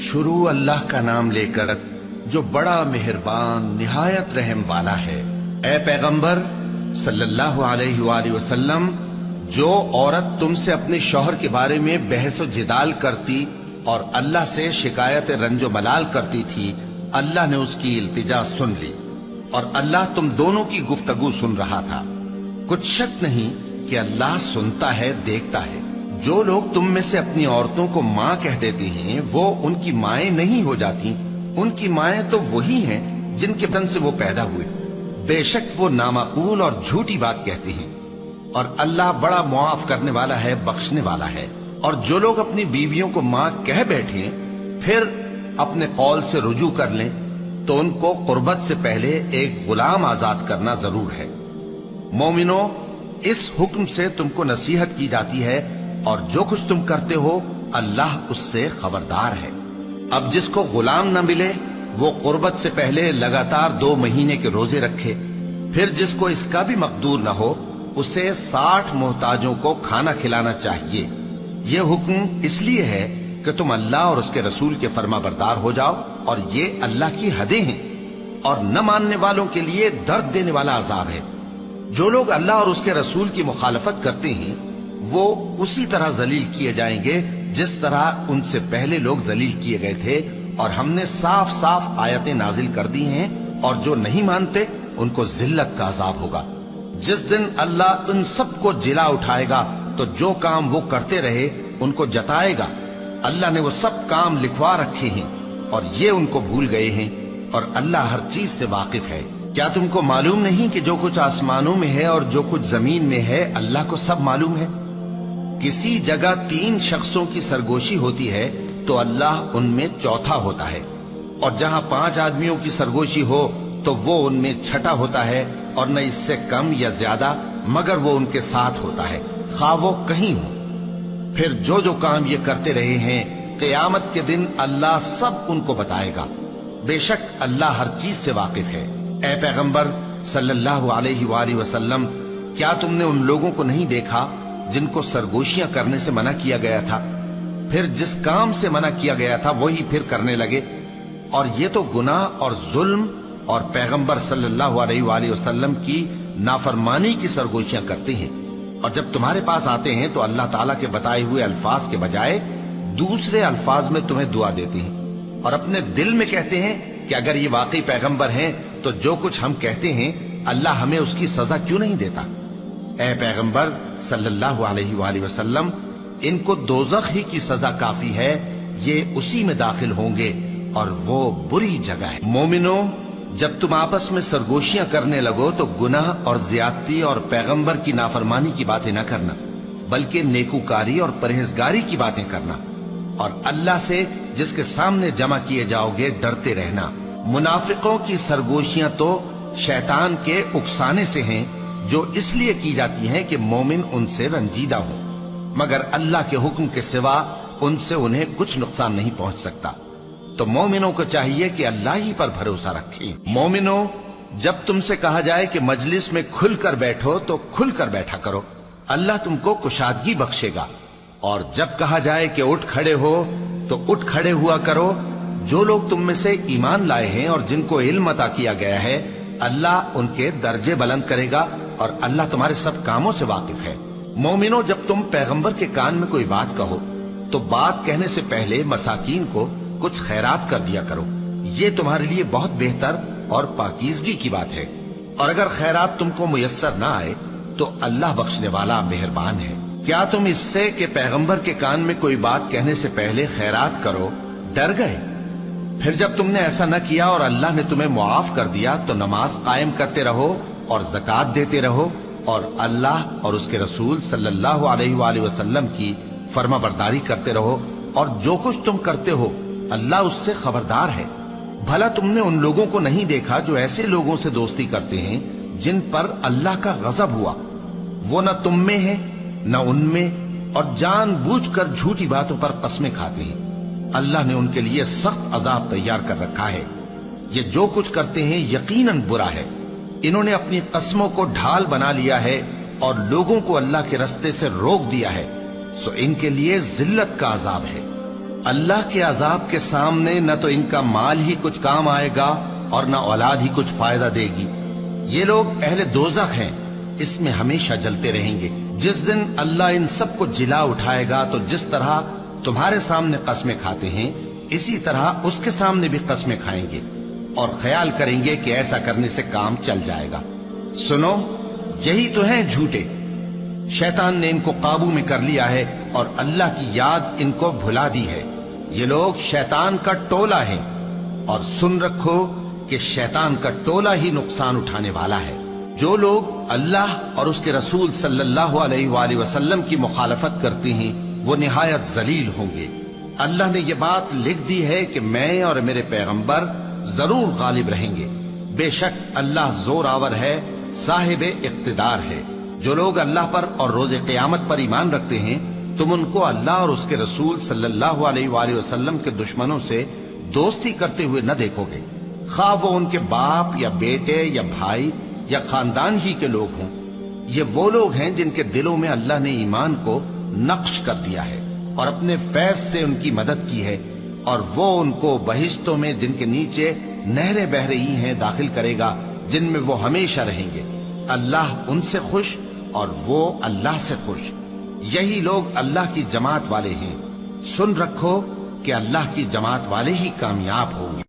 शुरू अल्लाह का नाम लेकर जो बड़ा मेहरबान निहायत रहम वाला है। ए पैगंबर सल्लल्लाहु अलैहि वसल्लम, जो औरत तुमसे अपने शौहर के बारे में बहस और जिदाल करती और अल्लाह से शिकायत रंजो मलाल करती थी, अल्लाह ने उसकी इल्तिजा सुन ली और अल्लाह तुम दोनों की गुफ्तगू सुन रहा था। कुछ शक नहीं कि अल्लाह सुनता है, देखता है। जो लोग तुम में से अपनी औरतों को मां कह देते हैं, वो उनकी माएं नहीं हो जाती। उनकी माएं तो वही हैं जिनके बदन से वो पैदा हुए। बेशक वो नामाकूल और झूठी बात कहते हैं और अल्लाह बड़ा मुआफ करने वाला है, बख्शने वाला है। और जो लोग अपनी बीवियों को मां कह बैठे फिर अपने कौल से रुजू कर लें, तो उनको कुर्बत से पहले एक गुलाम आजाद करना जरूर है। मोमिनो, इस हुक्म से तुमको नसीहत की जाती है और जो कुछ तुम करते हो अल्लाह उससे खबरदार है। अब जिसको गुलाम न मिले वो कुर्बत से पहले लगातार 2 महीने के रोजे रखे। फिर जिसको इसका भी मकदूर न हो उसे 60 मोहताजों को खाना खिलाना चाहिए। ये हुक्म इसलिए है कि तुम अल्लाह और उसके रसूल के फर्मा बरदार हो जाओ, और ये अल्लाह की हदें हैं और न मानने वालों के लिए दर्द देने वाला अजाब है। जो लोग अल्लाह और उसके रसूल की मुखालफत करते हैं वो उसी तरह जलील किए जाएंगे जिस तरह उनसे पहले लोग जलील किए गए थे, और हमने साफ साफ आयतें नाजिल कर दी हैं, और जो नहीं मानते उनको जिल्लत का अजाब होगा। जिस दिन अल्लाह उन सबको जिला उठाएगा तो जो काम वो करते रहे उनको जताएगा। अल्लाह ने वो सब काम लिखवा रखे हैं और ये उनको भूल गए हैं, और अल्लाह हर चीज से वाकिफ है। क्या तुमको मालूम नहीं कि जो कुछ आसमानों में है और जो कुछ जमीन में है अल्लाह को सब मालूम है। किसी जगह 3 शख्सों की सरगोशी होती है तो अल्लाह उनमें चौथा होता है, और जहां 5 आदमियों की सरगोशी हो तो वो उनमें छठा होता है, और न इससे कम या ज्यादा, मगर वो उनके साथ होता है, खा वो कहीं हो। फिर जो जो काम ये करते रहे हैं, क़यामत के दिन अल्लाह सब उनको बताएगा। बेशक अल्लाह हर चीज से वाकिफ है। ए पैगंबर सल्लल्लाहु अलैहि वसल्लम, क्या तुमने उन लोगों को नहीं देखा जिनको सरगोशियां करने से मना किया गया था, फिर जिस काम से मना किया गया था वही फिर करने लगे? और ये तो गुनाह और जुल्म और पैगंबर सल्लल्लाहु अलैहि वसल्लम की नाफरमानी की सरगोशियां करते हैं। और जब तुम्हारे पास आते हैं तो अल्लाह ताला के बताए हुए अल्फाज के बजाय दूसरे अल्फाज में तुम्हें दुआ देते हैं, और अपने दिल में कहते हैं कि अगर ये वाकई पैगंबर हैं तो जो कुछ हम कहते हैं अल्लाह हमें उसकी सजा क्यों नहीं देता। ए पैगंबर सल्लल्लाहु अलैहि वसल्लम, इनको दोज़ख ही की सजा काफी है, ये उसी में दाखिल होंगे और वो बुरी जगह है। मोमिनो, जब तुम आपस में सरगोशियां करने लगो तो गुनाह और ज्यादती और पैगंबर की नाफरमानी की बातें न करना, बल्कि नेकूकारी और परहेजगारी की बातें करना, और अल्लाह से जिसके सामने जमा किए जाओगे डरते रहना। मुनाफिकों की सरगोशियां तो शैतान के उकसाने से हैं, जो इसलिए की जाती हैं कि मोमिन उनसे रंजीदा हो, मगर अल्लाह के हुक्म के सिवा उनसे उन्हें कुछ नुकसान नहीं पहुंच सकता। तो मोमिनों को चाहिए कि अल्लाह ही पर भरोसा रखें। मोमिनों, जब तुमसे कहा जाए कि मजलिस में खुलकर बैठो तो खुलकर बैठा करो, अल्लाह तुमको कुशादगी बख्शेगा। और जब कहा जाए कि उठ खड़े हो तो उठ खड़े हुआ करो। जो लोग तुम में से ईमान लाए हैं और जिनको इल्म अता किया गया है, अल्लाह उनके दर्जे बुलंद करेगा, और अल्लाह तुम्हारे सब कामों से वाकिफ है। मोमिनो, जब तुम पैगंबर के कान में कोई बात कहो तो बात कहने से पहले मसाकीन को कुछ खैरात कर दिया करो। ये तुम्हारे लिए बहुत बेहतर और पाकीज़गी की बात है। और अगर खैरात तुमको मुयस्सर ना आए तो अल्लाह बख्शने वाला मेहरबान है। क्या तुम इससे कि पैगंबर के कान में कोई बात कहने से पहले खैरात करो डर गए? फिर जब तुमने ऐसा न किया और अल्लाह ने तुम्हें मुआफ कर दिया तो नमाज कायम करते रहो और ज़कात देते रहो, और अल्लाह और उसके रसूल सल्लल्लाहु अलैहि वसल्लम की फर्मा बरदारी करते रहो, और जो कुछ तुम करते हो अल्लाह उससे खबरदार है। भला तुमने उन लोगों को नहीं देखा जो ऐसे लोगों से दोस्ती करते हैं जिन पर अल्लाह का गजब हुआ? वो न तुम में है न उनमें, और जानबूझकर झूठी बातों पर कस्में खाते हैं। अल्लाह ने उनके लिए सख्त अजाब तैयार कर रखा है। ये जो कुछ करते हैं यकीनन बुरा है। इन्होंने अपनी कस्मों को ढाल बना लिया है और लोगों को अल्लाह के रास्ते से रोक दिया है, सो इनके लिए जिल्लत का अजाब है। اللہ کے عذاب کے سامنے نہ تو ان کا مال ہی کچھ کام آئے گا اور نہ اولاد ہی کچھ فائدہ دے گی۔ یہ لوگ اہل دوزخ ہیں، اس میں ہمیشہ جلتے رہیں گے۔ جس دن اللہ ان سب کو جلا اٹھائے گا تو جس طرح تمہارے سامنے قسمیں کھاتے ہیں اسی طرح اس کے سامنے بھی قسمیں کھائیں گے اور خیال کریں گے کہ ایسا کرنے سے کام چل جائے گا۔ سنو، یہی تو ہیں جھوٹے۔ شیطان نے ان کو قابو میں کر لیا ہے اور اللہ کی یاد ان کو بھلا دی ہے۔ یہ لوگ شیطان کا ٹولہ ہے، اور سن رکھو کہ شیطان کا ٹولہ ہی نقصان اٹھانے والا ہے۔ جو لوگ اللہ اور اس کے رسول صلی اللہ علیہ وآلہ وسلم کی مخالفت کرتے ہیں وہ نہایت ذلیل ہوں گے۔ اللہ نے یہ بات لکھ دی ہے کہ میں اور میرے پیغمبر ضرور غالب رہیں گے۔ بے شک اللہ زور آور ہے، صاحب اقتدار ہے۔ جو لوگ اللہ پر اور روز قیامت پر ایمان رکھتے ہیں تم ان کو اللہ اور اس کے رسول صلی اللہ علیہ وآلہ وسلم کے دشمنوں سے دوستی کرتے ہوئے نہ دیکھو گے، خواہ وہ ان کے باپ یا بیٹے یا بھائی یا خاندان ہی کے لوگ ہوں۔ یہ وہ لوگ ہیں جن کے دلوں میں اللہ نے ایمان کو نقش کر دیا ہے اور اپنے فیض سے ان کی مدد کی ہے، اور وہ ان کو بہشتوں میں جن کے نیچے نہریں بہ رہی ہیں داخل کرے گا، جن میں وہ ہمیشہ رہیں گے۔ اللہ ان سے خوش اور وہ اللہ سے خوش۔ یہی لوگ اللہ کی جماعت والے ہیں۔ سن رکھو کہ اللہ کی جماعت والے ہی کامیاب ہوں گے۔